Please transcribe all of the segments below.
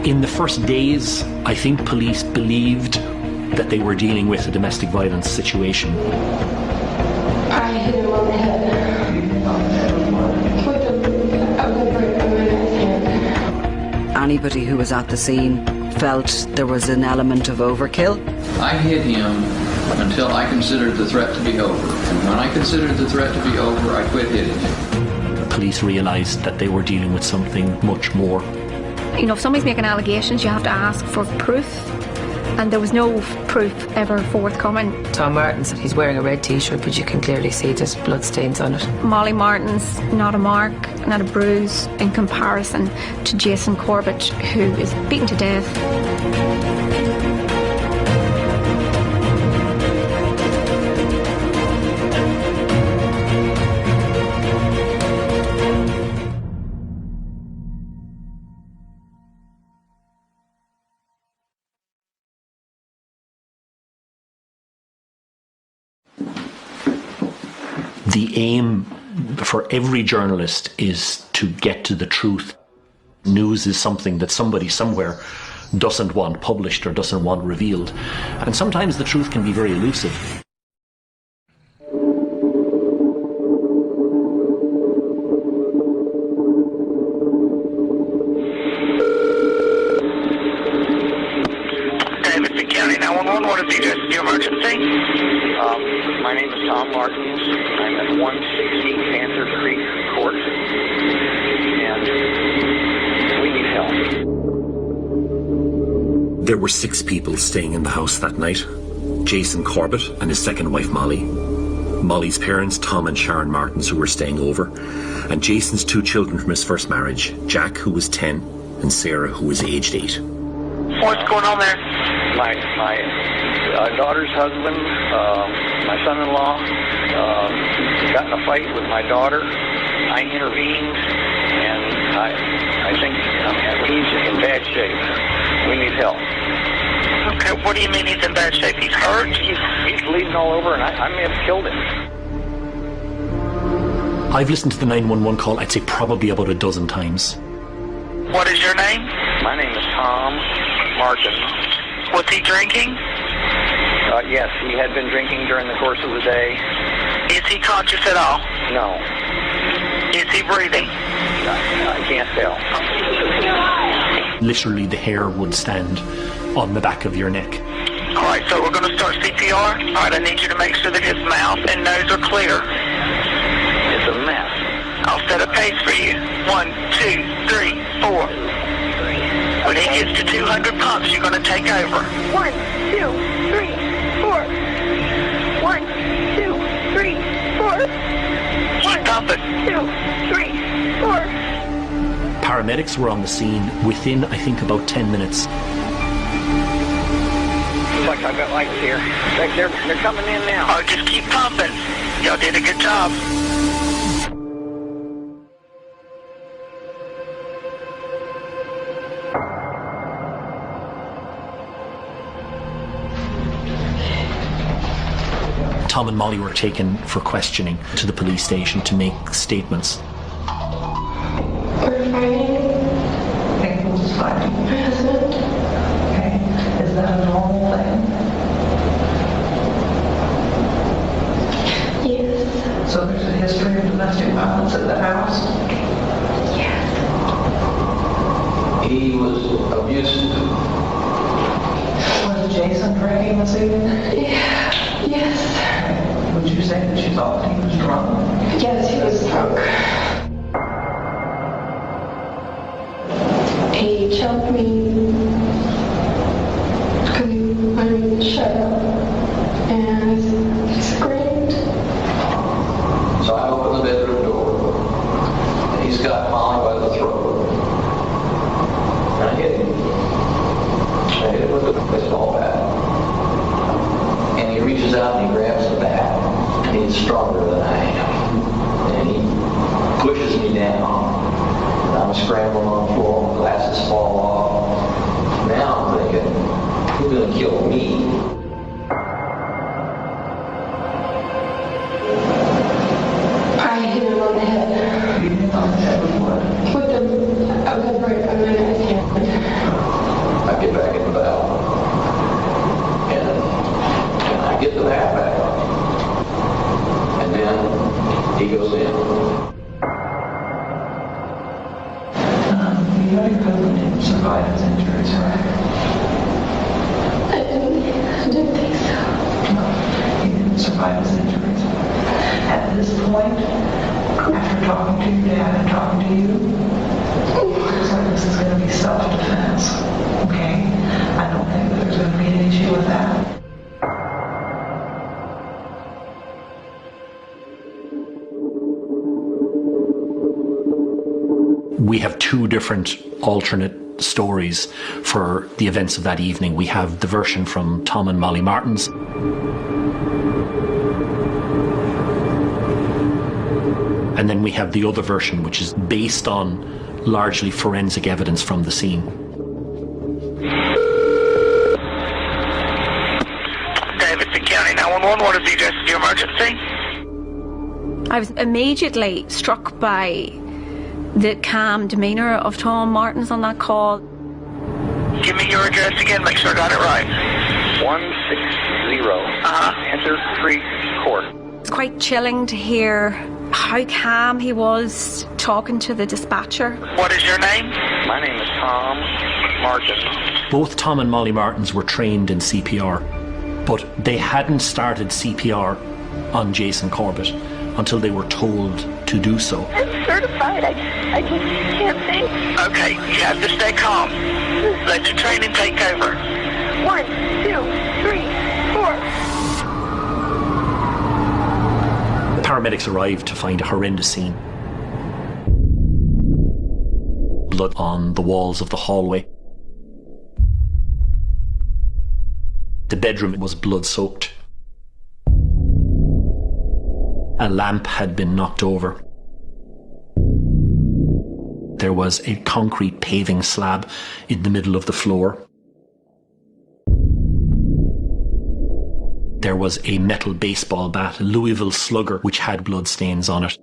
In the first days, I think police believed that they were dealing with a domestic violence situation. I hit him on the head with a brick on my hand. Anybody who was at the scene felt there was an element of overkill. I hit him until I considered the threat to be over. And when I considered the threat to be over, I quit hitting him. The police realised that they were dealing with something much more. You know, if somebody's making allegations, you have to ask for proof. And there was no proof ever forthcoming. Tom Martin said he's wearing a red t-shirt, but you can clearly see there's bloodstains on it. Molly Martin's not a mark, not a bruise in comparison to Jason Corbett, who is beaten to death. The aim for every journalist is to get to the truth. News is something that somebody somewhere doesn't want published or doesn't want revealed. And sometimes the truth can be very elusive. Davidson County 911, what is the emergency? My name is Tom Martins. I'm at 160 Panther Creek Court, and we need help. There were 6 people staying in the house that night. Jason Corbett and his second wife Molly, Molly's parents Tom and Sharon Martins, who were staying over, and Jason's 2 children from his first marriage, Jack, who was 10, and Sarah, who was aged 8. What's going on there? My daughter's husband, my son-in-law, got in a fight with my daughter. I intervened, and I think he's in bad shape. We need help. Okay, what do you mean he's in bad shape? He's hurt? He's bleeding all over, and I may have killed him. I've listened to the 911 call, I'd say probably about a dozen times. What is your name? My name is Tom Martin. Was he drinking? Yes, he had been drinking during the course of the day. Is he conscious at all? No. Is he breathing? I can't tell. Literally the hair would stand on the back of your neck. All right, so we're going to start CPR. All right, I need you to make sure that his mouth and nose are clear. It's a mess. I'll set a pace for you. 1, 2, 3, 4. When he gets to 200 pumps, you're going to take over. 1, 2, 3, 4. 1, 2, 3, 4. Keep pumping. 2, 3, 4. Paramedics were on the scene within, I think, about 10 minutes. Looks like I've got lights here. They're coming in now. Oh, just keep pumping. Y'all did a good job. Tom and Molly were taken for questioning to the police station to make statements. We're fighting. Okay, who's fighting? My husband. Okay, is that a normal thing? Yes. So there's a history of domestic violence at the house? Yes. He was abusive. Was Jason drinking this evening? Yeah. Yes. Would you say that you thought he was drunk? Yes, he was drunk. He choked me because he wanted me to shut up, and I screamed. So I opened the bedroom door, and he's got Molly by the throat. And I hit him. I hit him with the baseball bat. And he reaches out and he grabs the bat. And he's stronger than I am. And he pushes me down. And I'm scrambling on the floor, my glasses fall off. Now I'm thinking, who's going to kill me? I hit him on the head. You hit on the head with what? With a brick on my hand. survive his injuries, right? I didn't think so. No, he didn't survive his injuries. At this point, after talking to your dad and talking to you, it looks like this is going to be self-defense. Okay? I don't think that there's going to be an issue with that. We have two different alternate stories for the events of that evening. We have the version from Tom and Molly Martins. And then we have the other version, which is based on largely forensic evidence from the scene. Davidson County 911, what is the address of your emergency? I was immediately struck by the calm demeanour of Tom Martins on that call. Give me your address again, make sure I got it right. 160 Panther Creek Court. It's quite chilling to hear how calm he was talking to the dispatcher. What is your name? My name is Tom Martin. Both Tom and Molly Martins were trained in CPR, but they hadn't started CPR on Jason Corbett until they were told to do so. I'm certified. I just can't think. Okay, you have to stay calm. Let your training take over. 1, 2, 3, 4. The paramedics arrived to find a horrendous scene. Blood on the walls of the hallway. The bedroom was blood-soaked. A lamp had been knocked over. There was a concrete paving slab in the middle of the floor. There was a metal baseball bat, a Louisville Slugger, which had blood stains on it.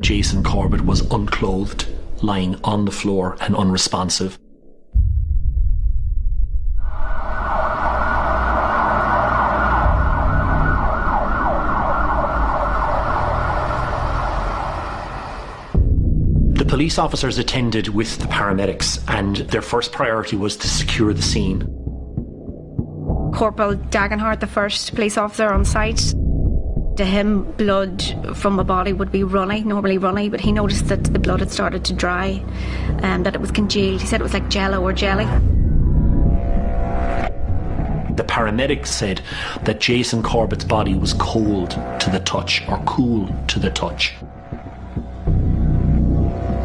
Jason Corbett was unclothed, lying on the floor and unresponsive. The police officers attended with the paramedics, and their first priority was to secure the scene. Corporal Dagenhart, the first police officer on site, to him blood from a body would be normally runny, but he noticed that the blood had started to dry and that it was congealed. He said it was like jello or jelly. The paramedics said that Jason Corbett's body was cold to the touch, or cool to the touch.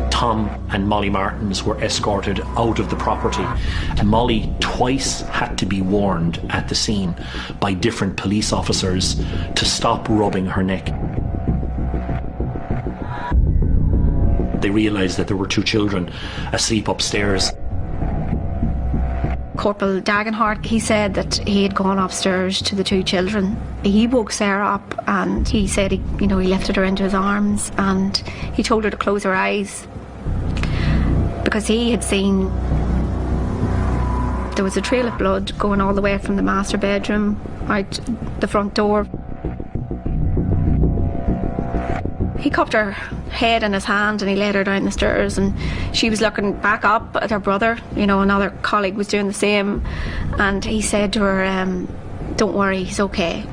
Tom and Molly Martins were escorted out of the property, and Molly twice had to be warned at the scene by different police officers to stop rubbing her neck. They realised that there were two children asleep upstairs. Corporal Dagenhart, he said that he had gone upstairs to the two children. He woke Sarah up and he said he lifted her into his arms and he told her to close her eyes, because he had seen there was a trail of blood going all the way from the master bedroom out the front door. He cupped her head in his hand and he led her down the stairs, and she was looking back up at her brother. Another colleague was doing the same, and he said to her, "Don't worry, he's okay."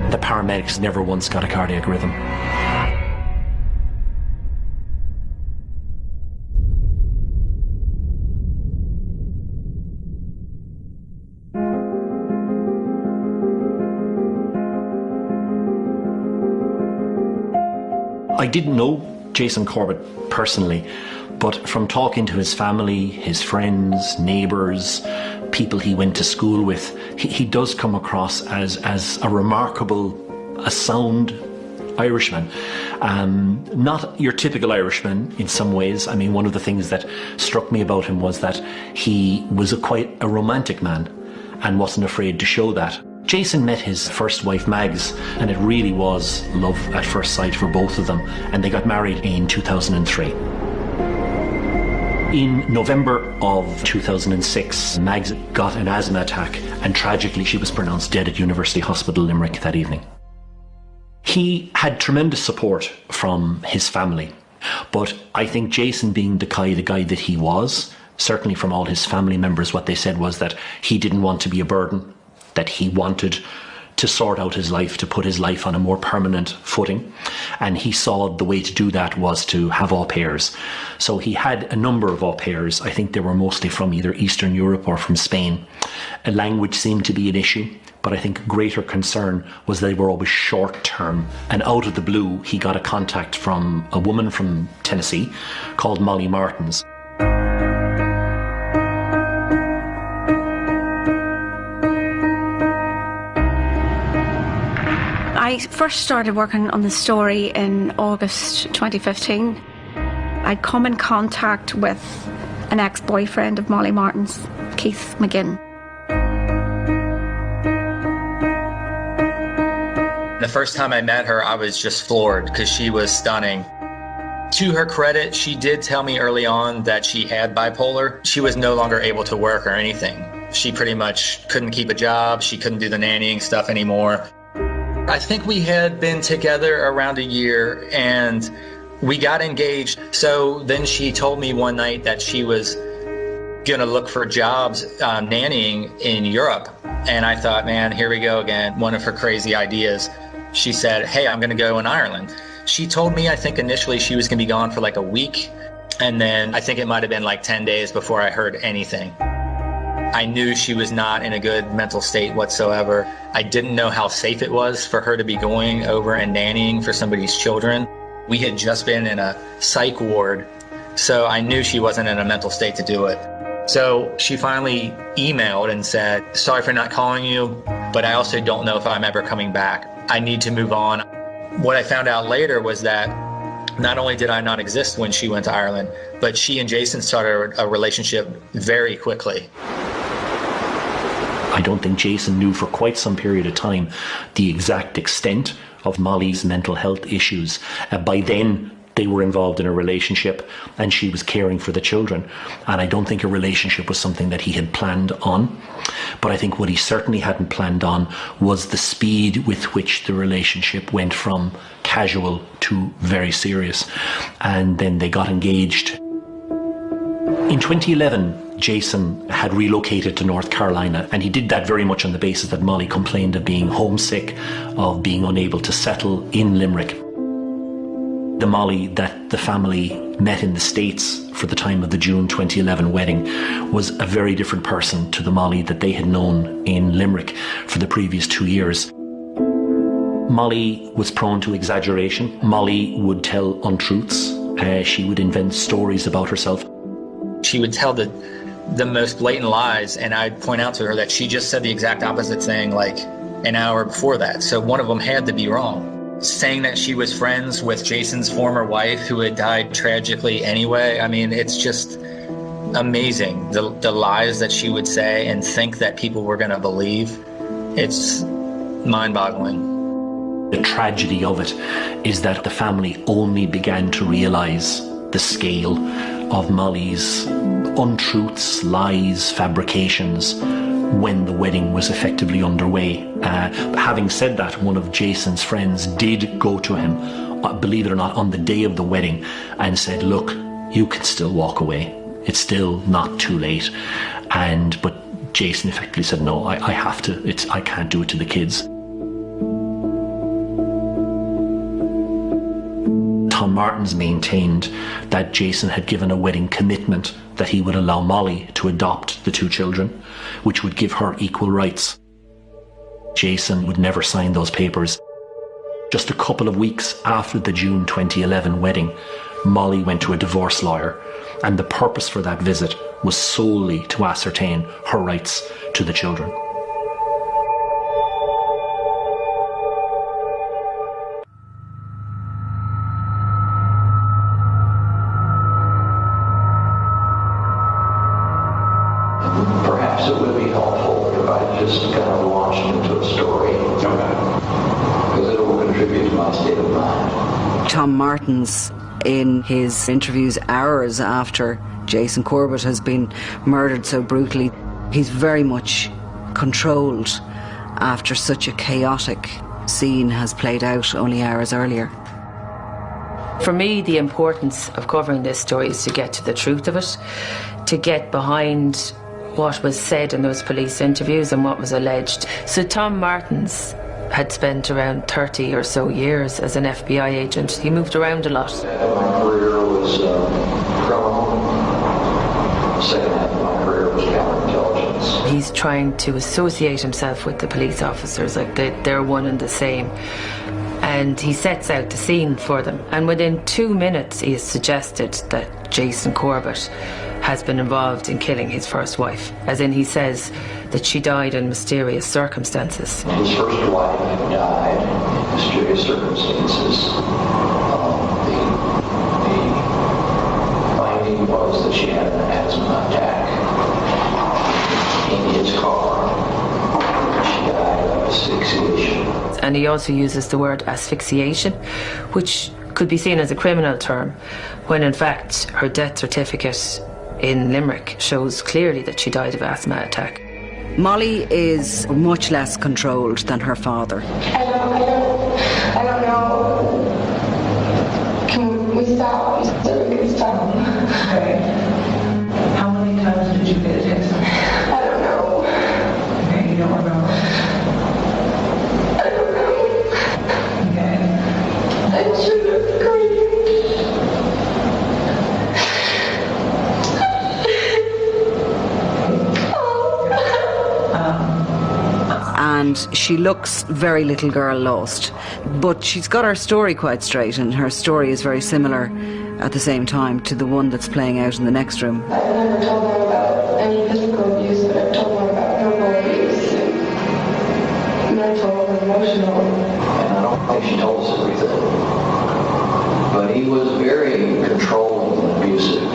The paramedics never once got a cardiac rhythm. I didn't know Jason Corbett personally, but from talking to his family, his friends, neighbours, people he went to school with, he does come across as a remarkable, a sound Irishman. Not your typical Irishman in some ways. I mean, one of the things that struck me about him was that he was quite a romantic man and wasn't afraid to show that. Jason met his first wife, Mags, and it really was love at first sight for both of them, and they got married in 2003. In November of 2006, Mags got an asthma attack, and tragically she was pronounced dead at University Hospital Limerick that evening. He had tremendous support from his family, but I think Jason, being the guy that he was, certainly from all his family members, what they said was that he didn't want to be a burden, that he wanted to sort out his life, to put his life on a more permanent footing. And he saw the way to do that was to have au pairs. So he had a number of au pairs. I think they were mostly from either Eastern Europe or from Spain. A language seemed to be an issue, but I think greater concern was they were always short term. And out of the blue, he got a contact from a woman from Tennessee called Molly Martins. I first started working on the story in August 2015. I'd come in contact with an ex-boyfriend of Molly Martin's, Keith McGinn. The first time I met her, I was just floored because she was stunning. To her credit, she did tell me early on that she had bipolar. She was no longer able to work or anything. She pretty much couldn't keep a job. She couldn't do the nannying stuff anymore. I think we had been together around a year and we got engaged. So then she told me one night that she was gonna look for jobs nannying in Europe. And I thought, man, here we go again. One of her crazy ideas. She said, hey, I'm gonna go in Ireland. She told me, I think initially she was gonna be gone for like a week. And then I think it might've been like 10 days before I heard anything. I knew she was not in a good mental state whatsoever. I didn't know how safe it was for her to be going over and nannying for somebody's children. We had just been in a psych ward, so I knew she wasn't in a mental state to do it. So she finally emailed and said, sorry for not calling you, but I also don't know if I'm ever coming back. I need to move on. What I found out later was that not only did I not exist when she went to Ireland, but she and Jason started a relationship very quickly. I don't think Jason knew for quite some period of time the exact extent of Molly's mental health issues. By then, they were involved in a relationship and she was caring for the children. And I don't think a relationship was something that he had planned on. But I think what he certainly hadn't planned on was the speed with which the relationship went from casual to very serious. And then they got engaged. In 2011, Jason had relocated to North Carolina, and he did that very much on the basis that Molly complained of being homesick, of being unable to settle in Limerick. The Molly that the family met in the States for the time of the June 2011 wedding was a very different person to the Molly that they had known in Limerick for the previous 2 years. Molly was prone to exaggeration. Molly would tell untruths. She would invent stories about herself. She would tell the most blatant lies, and I'd point out to her that she just said the exact opposite thing like an hour before that. So one of them had to be wrong. Saying that she was friends with Jason's former wife who had died tragically anyway. I mean, it's just amazing. The lies that she would say and think that people were going to believe. It's mind-boggling. The tragedy of it is that the family only began to realize the scale of Molly's untruths, lies, fabrications when the wedding was effectively underway. Having said that, one of Jason's friends did go to him, believe it or not, on the day of the wedding and said, look, you can still walk away. It's still not too late. But Jason effectively said, no, I have to. I can't do it to the kids. Tom Martins maintained that Jason had given a wedding commitment that he would allow Molly to adopt the 2 children, which would give her equal rights. Jason would never sign those papers. Just a couple of weeks after the June 2011 wedding, Molly went to a divorce lawyer, and the purpose for that visit was solely to ascertain her rights to the children. Perhaps it would be helpful if I just kind of launched into a story. Because it will contribute to my state of mind. Tom Martins, in his interviews hours after Jason Corbett has been murdered so brutally, he's very much controlled after such a chaotic scene has played out only hours earlier. For me, the importance of covering this story is to get to the truth of it, to get behind what was said in those police interviews and what was alleged. So Tom Martins had spent around 30 or so years as an FBI agent. He moved around a lot. My career was criminal. The second half of my career was counterintelligence. He's trying to associate himself with the police officers, like they're one and the same. And he sets out the scene for them. And within 2 minutes, he has suggested that Jason Corbett has been involved in killing his first wife. As in, he says that she died in mysterious circumstances. His first wife died in mysterious circumstances. The finding was that she had an asthma attack in his car. She died of asphyxiation. And he also uses the word asphyxiation, which could be seen as a criminal term, when in fact her death certificate in Limerick shows clearly that she died of asthma attack. Molly is much less controlled than her father. I don't know. Can we stop? So we can stop. Okay. How many times did you get a text? I don't know. Okay, you don't remember. I don't know. Okay. I should have screamed. And she looks very little girl lost. But she's got her story quite straight, and her story is very similar at the same time to the one that's playing out in the next room. I've never told them about any physical abuse, but I've told them about verbal abuse and mental and emotional. And I don't think she told us everything. But he was very controlling and abusive.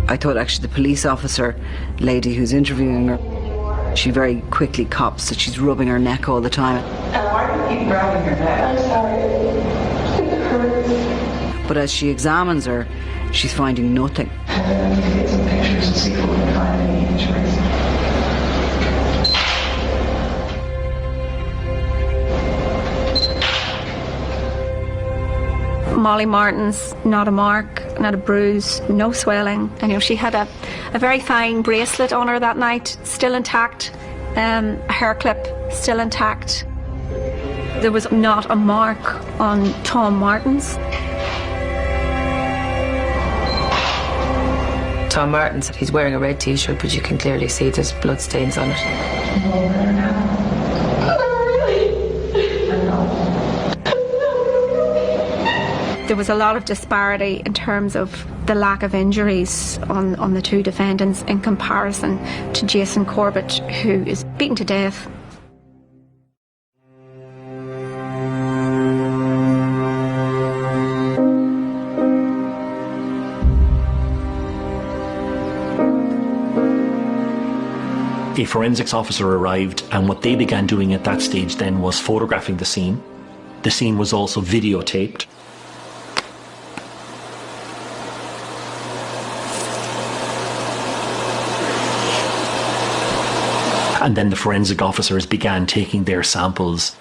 I thought actually the police officer lady who's interviewing her, she very quickly cops that she's rubbing her neck all the time. Why do you keep grabbing your neck? I'm sorry. It hurts. But as she examines her, she's finding nothing. I need to get some pictures and see if we can find any injuries. Molly Martins, not a mark, not a bruise, no swelling. And she had a very fine bracelet on her that night, still intact, a hair clip, still intact. There was not a mark on Tom Martins. Tom Martins, he's wearing a red t-shirt, but you can clearly see there's blood stains on it. There was a lot of disparity in terms of the lack of injuries on the two defendants in comparison to Jason Corbett, who is beaten to death. A forensics officer arrived, and what they began doing at that stage then was photographing the scene. The scene was also videotaped. And then the forensic officers began taking their samples.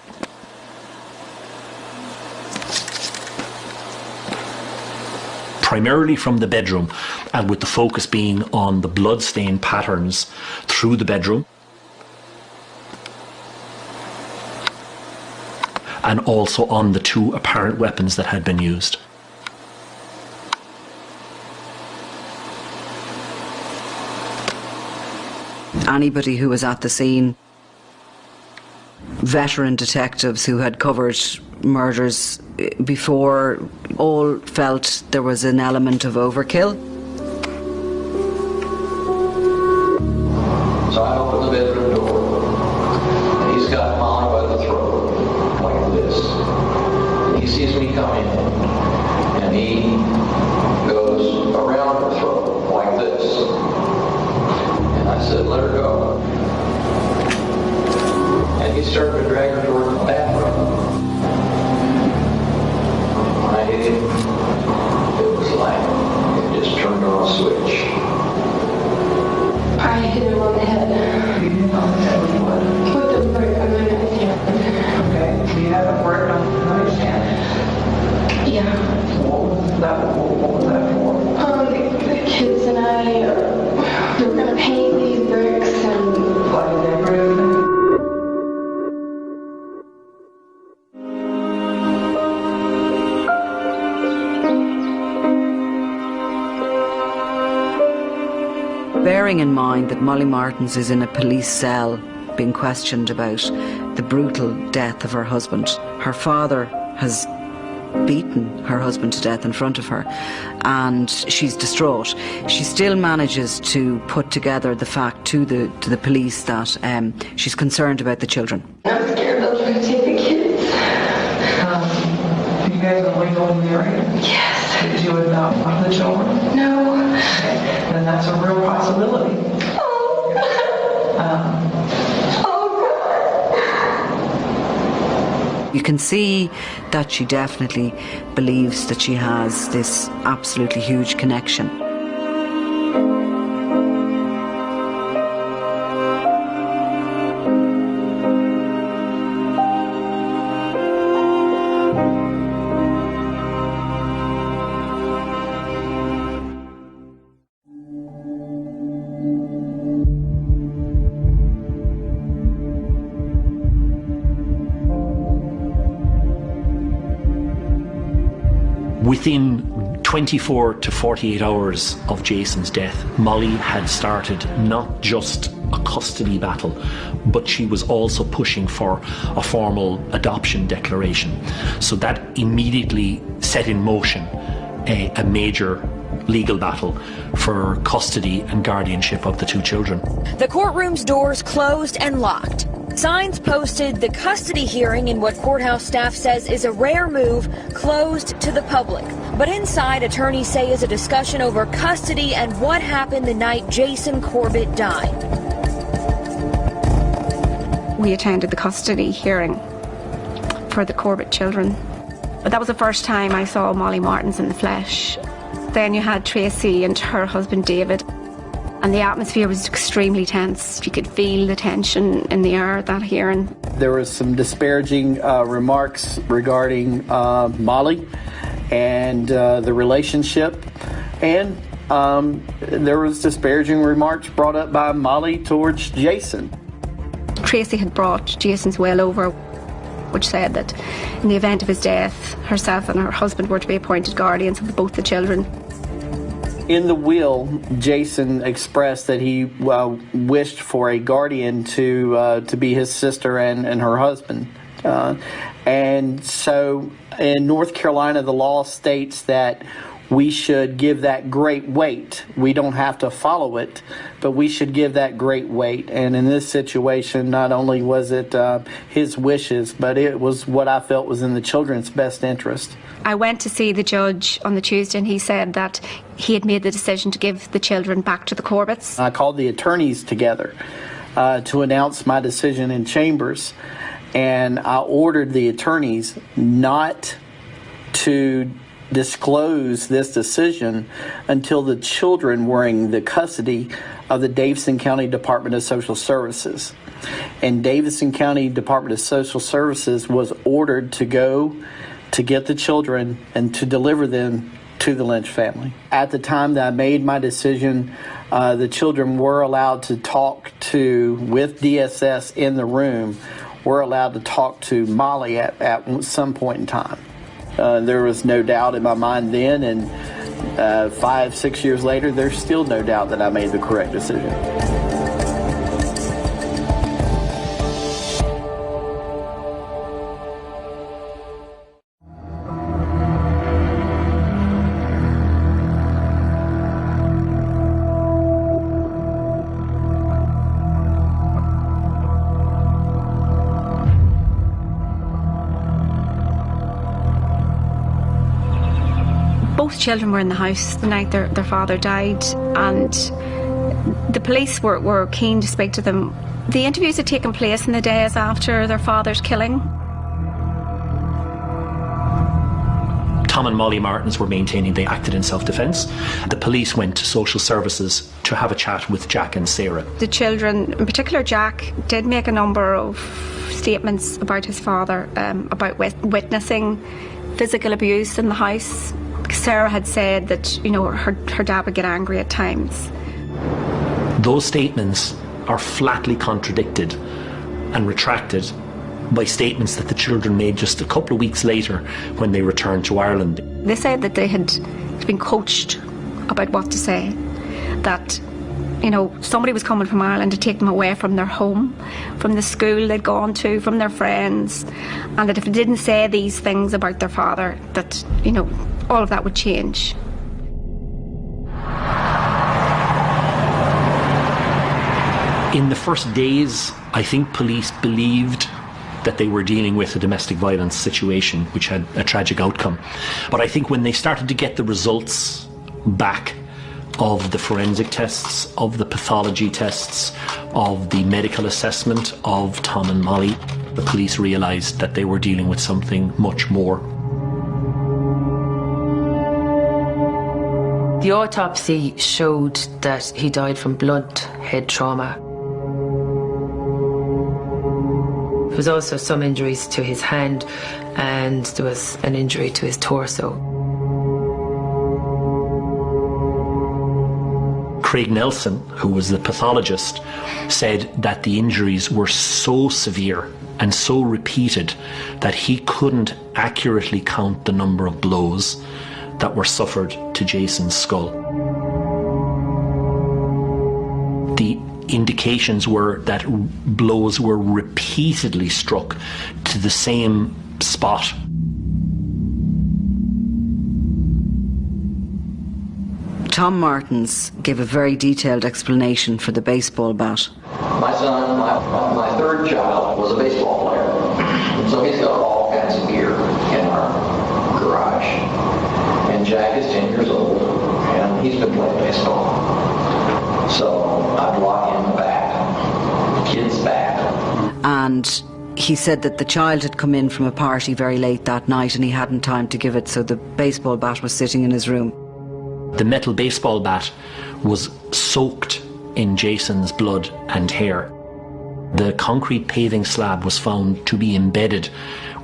Primarily from the bedroom, and with the focus being on the bloodstain patterns through the bedroom. And also on the two apparent weapons that had been used. Anybody who was at the scene, veteran detectives who had covered murders before, all felt there was an element of overkill. So I open the bedroom door, and he's got Molly by the throat, like this. And he sees me come in, and he goes around her throat, like this. And I said, let her go. And he started to drag her toward the bathroom. When I hit him, it was like it just turned on a switch. I hit him on the head. bearing in mind that Molly Martins is in a police cell being questioned about the brutal death of her husband. Her father has beaten her husband to death in front of her, and she's distraught. She still manages to put together the fact to the police that she's concerned about the children. I'm scared they'll try to take the kids. You guys are legally married? Yes. Did you adopt one of the children? No. Then that's a real possibility. You can see that she definitely believes that she has this absolutely huge connection. Within 24 to 48 hours of Jason's death, Molly had started not just a custody battle, but she was also pushing for a formal adoption declaration. So that immediately set in motion a major legal battle for custody and guardianship of the two children. The courtroom's doors closed and locked. Signs posted, the custody hearing in what courthouse staff says is a rare move, closed to the public. But inside, attorneys say is a discussion over custody and what happened the night Jason Corbett died. We attended the custody hearing for the Corbett children. But that was the first time I saw Molly Martins in the flesh. Then you had Tracy and her husband David. And the atmosphere was extremely tense. You could feel the tension in the air at that hearing. There was some disparaging remarks regarding Molly and the relationship. And there was disparaging remarks brought up by Molly towards Jason. Tracy had brought Jason's will over, which said that in the event of his death, herself and her husband were to be appointed guardians of both the children. In the will, Jason expressed that he wished for a guardian to be his sister and her husband. And so in North Carolina, the law states that we should give that great weight. We don't have to follow it, but we should give that great weight. And in this situation, not only was it his wishes, but it was what I felt was in the children's best interest. I went to see the judge on the Tuesday, and he said that he had made the decision to give the children back to the Corbetts. I called the attorneys together to announce my decision in chambers, and I ordered the attorneys not to disclose this decision until the children were in the custody of the Davidson County Department of Social Services. And Davidson County Department of Social Services was ordered to go to get the children and to deliver them to the Lynch family. At the time that I made my decision, the children were allowed to talk with DSS in the room, were allowed to talk to Molly at some point in time. There was no doubt in my mind then, and 5-6 years later, there's still no doubt that I made the correct decision. Both children were in the house the night their father died, and the police were keen to speak to them. The interviews had taken place in the days after their father's killing. Tom and Molly Martins were maintaining they acted in self-defence. The police went to social services to have a chat with Jack and Sarah. The children, in particular Jack, did make a number of statements about his father, about witnessing physical abuse in the house. Sarah had said that, her dad would get angry at times. Those statements are flatly contradicted and retracted by statements that the children made just a couple of weeks later when they returned to Ireland. They said that they had been coached about what to say, that you know, somebody was coming from Ireland to take them away from their home, from the school they'd gone to, from their friends, and that if they didn't say these things about their father, that, you know, all of that would change. In the first days, I think police believed that they were dealing with a domestic violence situation which had a tragic outcome. But I think when they started to get the results back of the forensic tests, of the pathology tests, of the medical assessment of Tom and Molly, the police realised that they were dealing with something much more. The autopsy showed that he died from blunt head trauma. There was also some injuries to his hand, and there was an injury to his torso. Craig Nelson, who was the pathologist, said that the injuries were so severe and so repeated that he couldn't accurately count the number of blows that were suffered to Jason's skull. The indications were that blows were repeatedly struck to the same spot. Tom Martins gave a very detailed explanation for the baseball bat. My son, my third child, was a baseball player. So he's got all kinds of gear in our garage. And Jack is 10 years old, and he's been playing baseball. So I block him the bat, the kid's bat. And he said that the child had come in from a party very late that night and he hadn't time to give it, so the baseball bat was sitting in his room. The metal baseball bat was soaked in Jason's blood and hair. The concrete paving slab was found to be embedded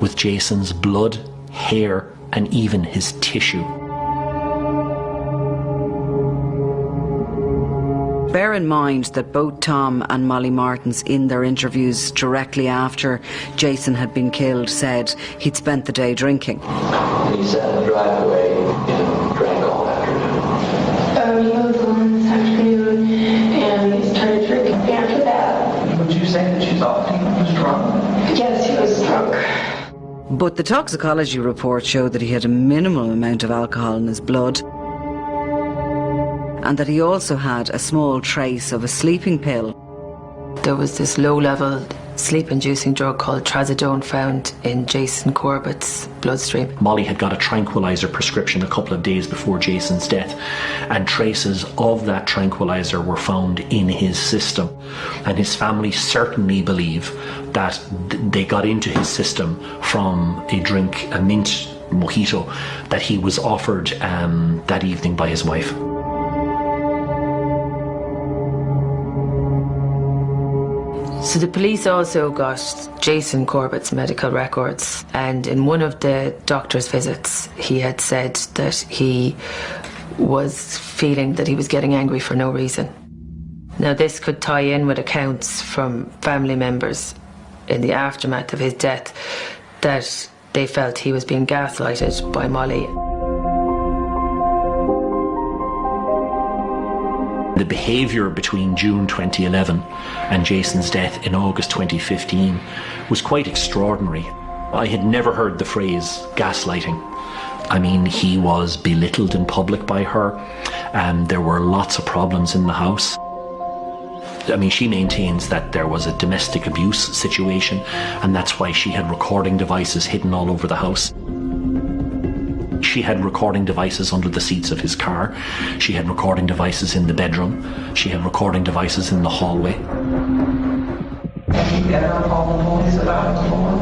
with Jason's blood, hair, and even his tissue. Bear in mind that both Tom and Molly Martins, in their interviews directly after Jason had been killed, said he'd spent the day drinking. He sat in the driveway and drank all afternoon. He was alone this afternoon, and he started drinking after that. Would you say that she thought he was drunk? Yes, he was drunk. But the toxicology report showed that he had a minimal amount of alcohol in his blood, and that he also had a small trace of a sleeping pill. There was this low-level sleep-inducing drug called trazodone found in Jason Corbett's bloodstream. Molly had got a tranquilizer prescription a couple of days before Jason's death, and traces of that tranquilizer were found in his system. And his family certainly believe that they got into his system from a drink, a mint mojito, that he was offered that evening by his wife. So the police also got Jason Corbett's medical records, and in one of the doctor's visits he had said that he was feeling that he was getting angry for no reason. Now this could tie in with accounts from family members in the aftermath of his death that they felt he was being gaslighted by Molly. The behaviour between June 2011 and Jason's death in August 2015 was quite extraordinary. I had never heard the phrase gaslighting. I mean, he was belittled in public by her, and there were lots of problems in the house. I mean, she maintains that there was a domestic abuse situation, and that's why she had recording devices hidden all over the house. She had recording devices under the seats of his car. She had recording devices in the bedroom. She had recording devices in the hallway. Have you ever called the police about it before?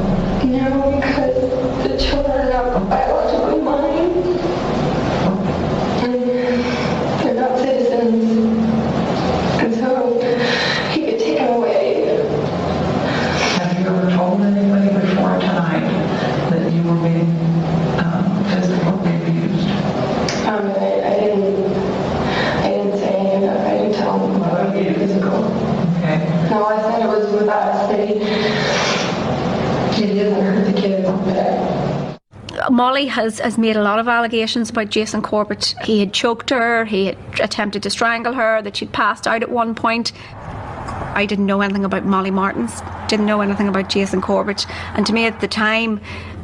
No, because the children are not biologically mine. And they're not citizens. And so he could take them away. Have you ever told anybody before tonight that you were being physically abused? I didn't say anything. I didn't tell them about being physical. Okay. No, I said it was with us. He doesn't hurt the kids. Molly has made a lot of allegations about Jason Corbett. He had choked her, he had attempted to strangle her, that she'd passed out at one point. I didn't know anything about Molly Martins, didn't know anything about Jason Corbett. And to me at the time,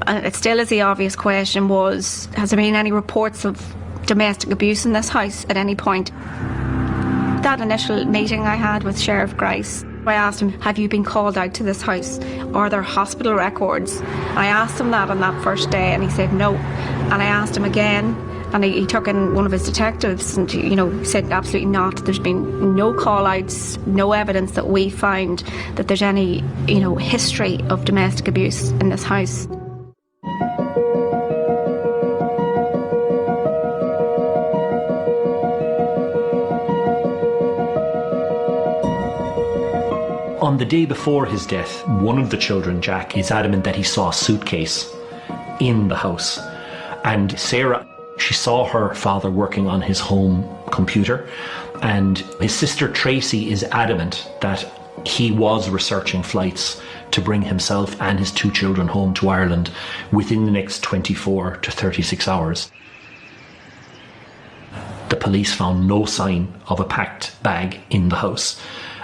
and it still is the obvious question, was, has there been any reports of domestic abuse in this house at any point? That initial meeting I had with Sheriff Grice, I asked him, have you been called out to this house? Are there hospital records? I asked him that on that first day and he said no. And I asked him again, and he took in one of his detectives and, said absolutely not. There's been no call-outs, no evidence that we found that there's any, history of domestic abuse in this house. On the day before his death, one of the children, Jack, is adamant that he saw a suitcase in the house. And Sarah, she saw her father working on his home computer, and his sister Tracy is adamant that he was researching flights to bring himself and his 2 children home to Ireland within the next 24 to 36 hours. The police found no sign of a packed bag in the house,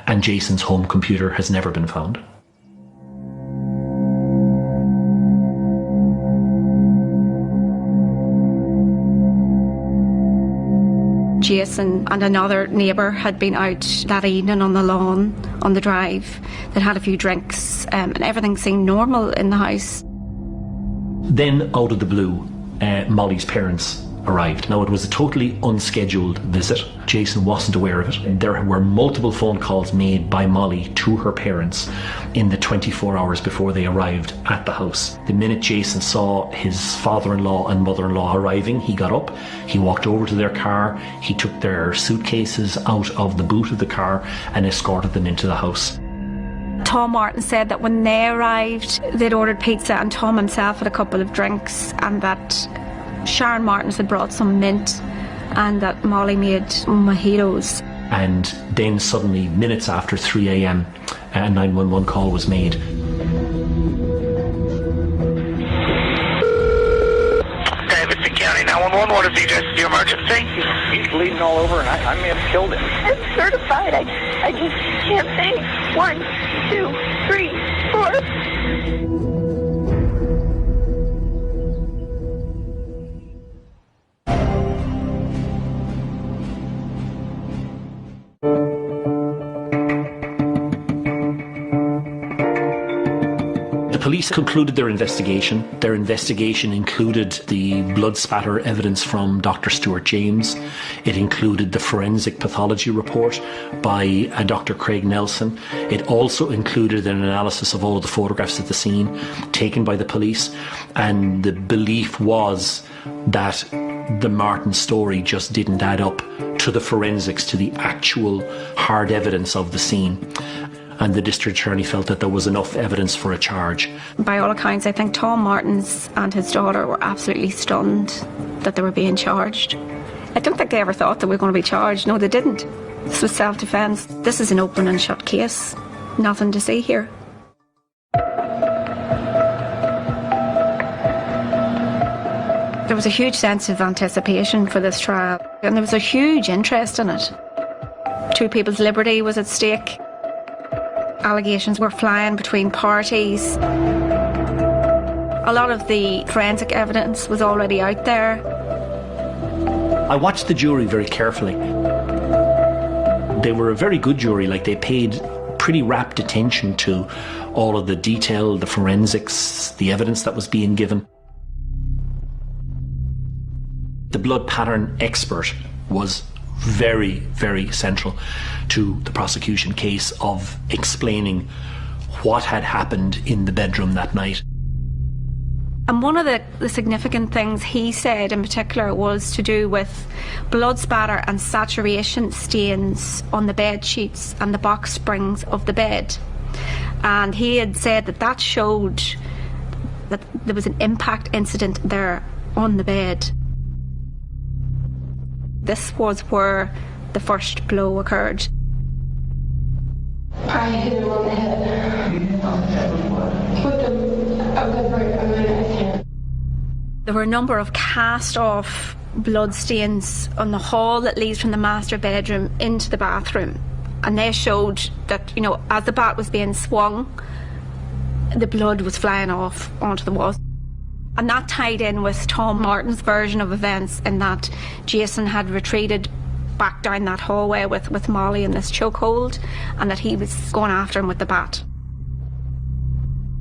and Jason's home computer has never been found. Jason and another neighbour had been out that evening on the lawn, on the drive. They'd had a few drinks, and everything seemed normal in the house. Then, out of the blue, Molly's parents arrived. Now, it was a totally unscheduled visit. Jason wasn't aware of it. There were multiple phone calls made by Molly to her parents in the 24 hours before they arrived at the house. The minute Jason saw his father-in-law and mother-in-law arriving, he got up, he walked over to their car, he took their suitcases out of the boot of the car and escorted them into the house. Tom Martin said that when they arrived, they'd ordered pizza and Tom himself had a couple of drinks, and that Sharon Martins had brought some mint and that Molly made mojitos. And then suddenly, minutes after 3 a.m, a 911 call was made. Davidson County 911, what is the emergency? He's bleeding all over and I may have killed him. It's certified. I just can't think. 1, 2, 3, 4. The police concluded their investigation. Their investigation included the blood spatter evidence from Dr. Stuart James. It included the forensic pathology report by Dr. Craig Nelson. It also included an analysis of all of the photographs at the scene taken by the police. And the belief was that the Martin story just didn't add up to the forensics, to the actual hard evidence of the scene. And the district attorney felt that there was enough evidence for a charge. By all accounts, I think Tom Martins and his daughter were absolutely stunned that they were being charged. I don't think they ever thought they were going to be charged. No, they didn't. This was self-defence. This is an open and shut case. Nothing to see here. There was a huge sense of anticipation for this trial, and there was a huge interest in it. 2 people's liberty was at stake. Allegations were flying between parties. A lot of the forensic evidence was already out there. I watched the jury very carefully. They were a very good jury, they paid pretty rapt attention to all of the detail, the forensics, the evidence that was being given. The blood pattern expert was very, very central to the prosecution case of explaining what had happened in the bedroom that night. And one of the significant things he said in particular was to do with blood spatter and saturation stains on the bed sheets and the box springs of the bed. And he had said that showed that there was an impact incident there on the bed. This was where the first blow occurred. I hit him on the head. You hit him on the head with what? With the right hand. There were a number of cast-off blood stains on the hall that leads from the master bedroom into the bathroom. And they showed that, as the bat was being swung, the blood was flying off onto the walls. And that tied in with Tom Martin's version of events, in that Jason had retreated back down that hallway with Molly in this chokehold, and that he was going after him with the bat.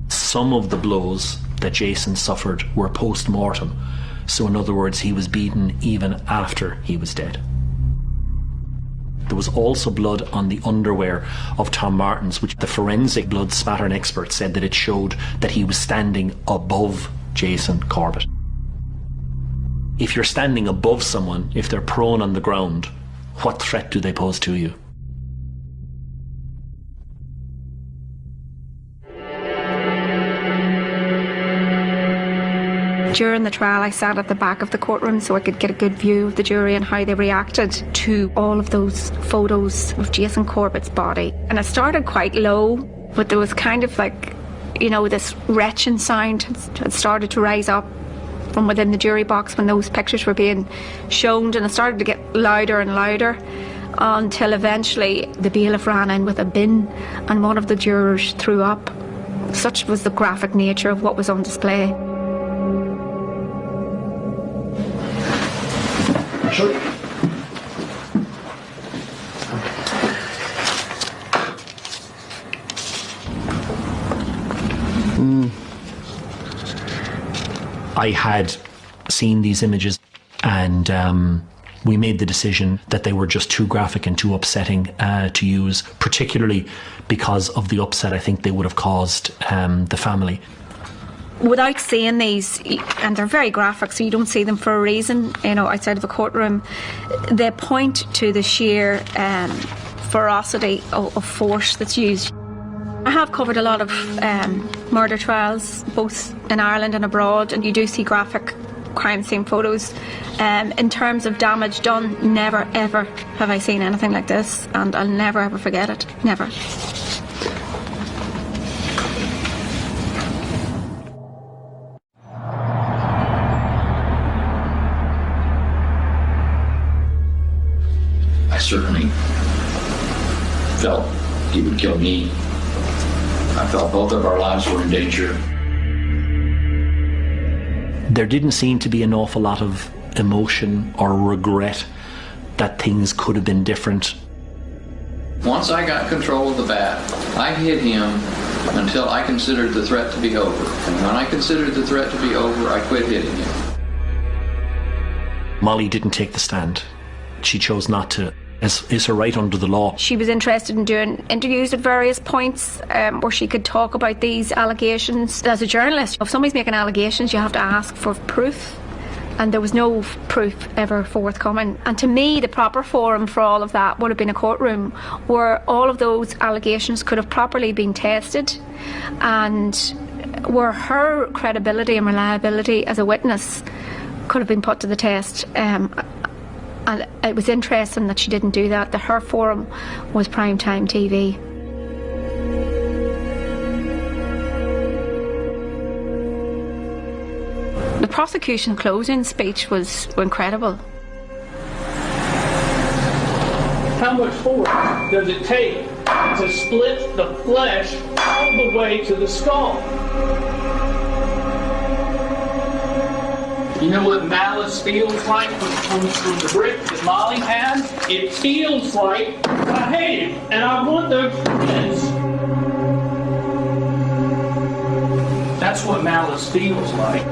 Some of the blows that Jason suffered were post-mortem. So in other words, he was beaten even after he was dead. There was also blood on the underwear of Tom Martin's, which the forensic blood spattern expert said that it showed that he was standing above Jason Corbett. If you're standing above someone, if they're prone on the ground, what threat do they pose to you? During the trial, I sat at the back of the courtroom so I could get a good view of the jury and how they reacted to all of those photos of Jason Corbett's body. And it started quite low, but there was kind of like, this retching sound had started to rise up from within the jury box when those pictures were being shown, and it started to get louder and louder until eventually the bailiff ran in with a bin and one of the jurors threw up. Such was the graphic nature of what was on display. Sure. I had seen these images, and we made the decision that they were just too graphic and too upsetting to use, particularly because of the upset I think they would have caused the family. Without seeing these, and they're very graphic, so you don't see them for a reason, outside of a courtroom, they point to the sheer ferocity of force that's used. I have covered a lot of murder trials, both in Ireland and abroad, and you do see graphic crime scene photos. In terms of damage done, never ever have I seen anything like this, and I'll never ever forget it. Never. I certainly felt he would kill me. I felt both of our lives were in danger. There didn't seem to be an awful lot of emotion or regret that things could have been different. Once I got control of the bat, I hit him until I considered the threat to be over. And when I considered the threat to be over, I quit hitting him. Molly didn't take the stand. She chose not to, as is her right under the law. She was interested in doing interviews at various points where she could talk about these allegations. As a journalist, if somebody's making allegations, you have to ask for proof. And there was no proof ever forthcoming. And to me, the proper forum for all of that would have been a courtroom where all of those allegations could have properly been tested, and where her credibility and reliability as a witness could have been put to the test. And it was interesting that she didn't do that, that her forum was primetime TV. The prosecution closing speech was incredible. How much force does it take to split the flesh all the way to the skull? You know what malice feels like when it comes from the brick that Molly has? It feels like I hate him and I want those friends. That's what malice feels like.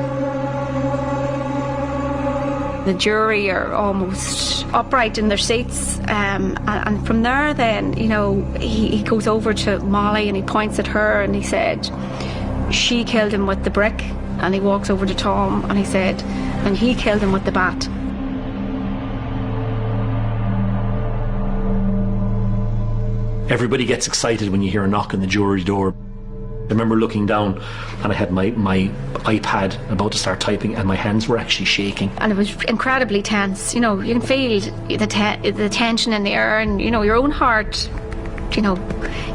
The jury are almost upright in their seats, and from there then, he goes over to Molly and he points at her and he said, she killed him with the brick. And he walks over to Tom and he said, and he killed him with the bat. Everybody gets excited when you hear a knock on the jury door. I remember looking down and I had my iPad about to start typing and my hands were actually shaking. And it was incredibly tense. You can feel the tension in the air, and your own heart, you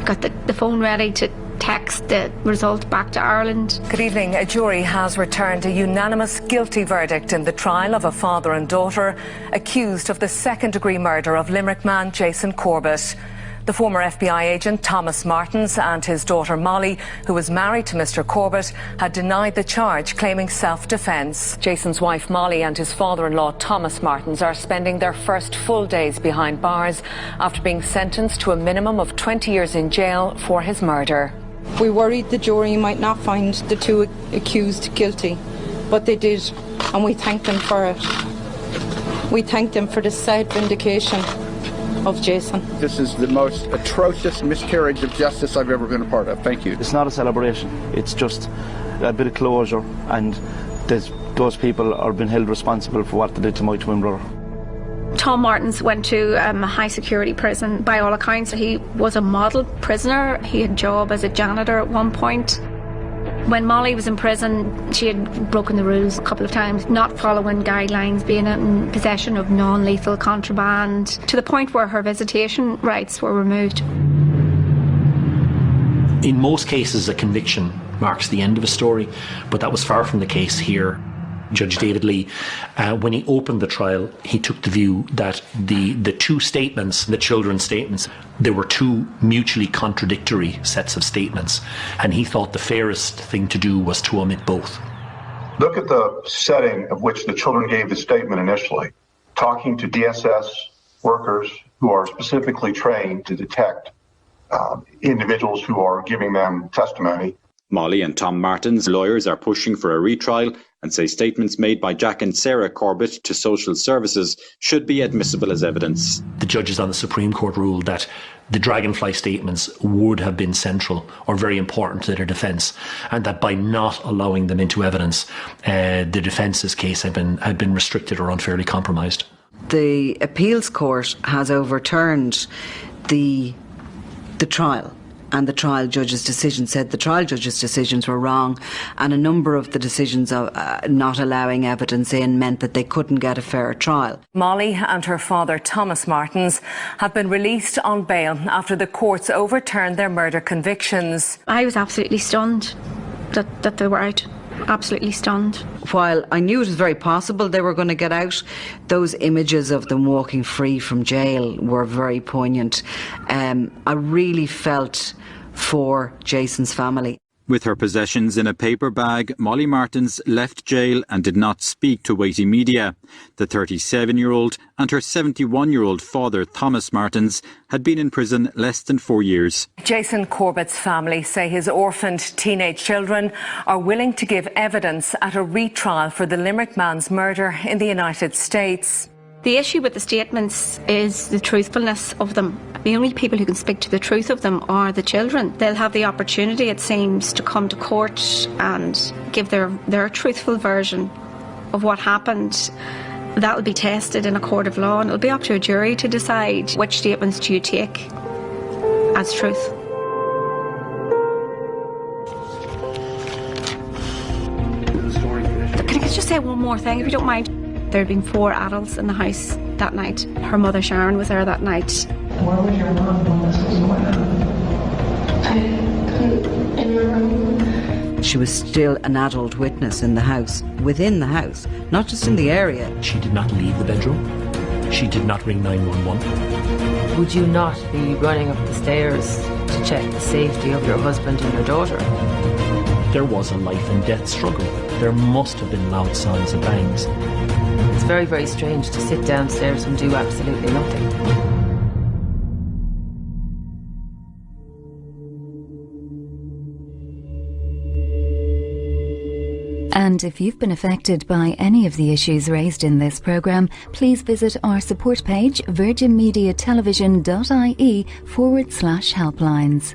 got the phone ready to text the result back to Ireland. Good evening. A jury has returned a unanimous guilty verdict in the trial of a father and daughter accused of the second-degree murder of Limerick man Jason Corbett. The former FBI agent Thomas Martins and his daughter Molly, who was married to Mr. Corbett, had denied the charge, claiming self-defence. Jason's wife Molly and his father-in-law Thomas Martins are spending their first full days behind bars after being sentenced to a minimum of 20 years in jail for his murder. We worried the jury might not find the two accused guilty, but they did, and we thank them for it. We thank them for the sad vindication of Jason. This is the most atrocious miscarriage of justice I've ever been a part of. Thank you. It's not a celebration. It's just a bit of closure, and those people are being held responsible for what they did to my twin brother. Tom Martins went to a high security prison. By all accounts, he was a model prisoner. He had a job as a janitor at one point. When Molly was in prison, she had broken the rules a couple of times, not following guidelines, being in possession of non-lethal contraband, to the point where her visitation rights were removed. In most cases, a conviction marks the end of a story, but that was far from the case here. Judge David Lee, when he opened the trial, he took the view that the two statements, the children's statements, there were two mutually contradictory sets of statements, and he thought the fairest thing to do was to omit both. Look at the setting of which the children gave the statement initially, talking to DSS workers who are specifically trained to detect individuals who are giving them testimony. Molly and Tom Martins' lawyers are pushing for a retrial and say statements made by Jack and Sarah Corbett to social services should be admissible as evidence. The judges on the Supreme Court ruled that the Dragonfly statements would have been central or very important to their defence, and that by not allowing them into evidence, the defence's case had been restricted or unfairly compromised. The appeals court has overturned the trial, and the trial judge's decision said the trial judge's decisions were wrong, and a number of the decisions of not allowing evidence in meant that they couldn't get a fair trial. Molly and her father Thomas Martins have been released on bail after the courts overturned their murder convictions. I was absolutely stunned that they were out. Absolutely stunned. While I knew it was very possible they were going to get out, those images of them walking free from jail were very poignant. I really felt for Jason's family. With her possessions in a paper bag, Molly Martins left jail and did not speak to weighty media. The 37-year-old and her 71-year-old father, Thomas Martins, had been in prison less than 4 years. Jason Corbett's family say his orphaned teenage children are willing to give evidence at a retrial for the Limerick man's murder in the United States. The issue with the statements is the truthfulness of them. The only people who can speak to the truth of them are the children. They'll have the opportunity, it seems, to come to court and give their truthful version of what happened. That'll be tested in a court of law, and it'll be up to a jury to decide which statements do you take as truth. Can I just say one more thing, if you don't mind? There had been 4 adults in the house that night. Her mother Sharon was there that night. Where was your mom when this was going on? In her room. She was still an adult witness in the house, within the house, not just in the area. She did not leave the bedroom. She did not ring 911. Would you not be running up the stairs to check the safety of your husband and your daughter? There was a life and death struggle. There must have been loud sounds and bangs. It's very, very strange to sit downstairs and do absolutely nothing. And if you've been affected by any of the issues raised in this programme, please visit our support page virginmediatelevision.ie/helplines.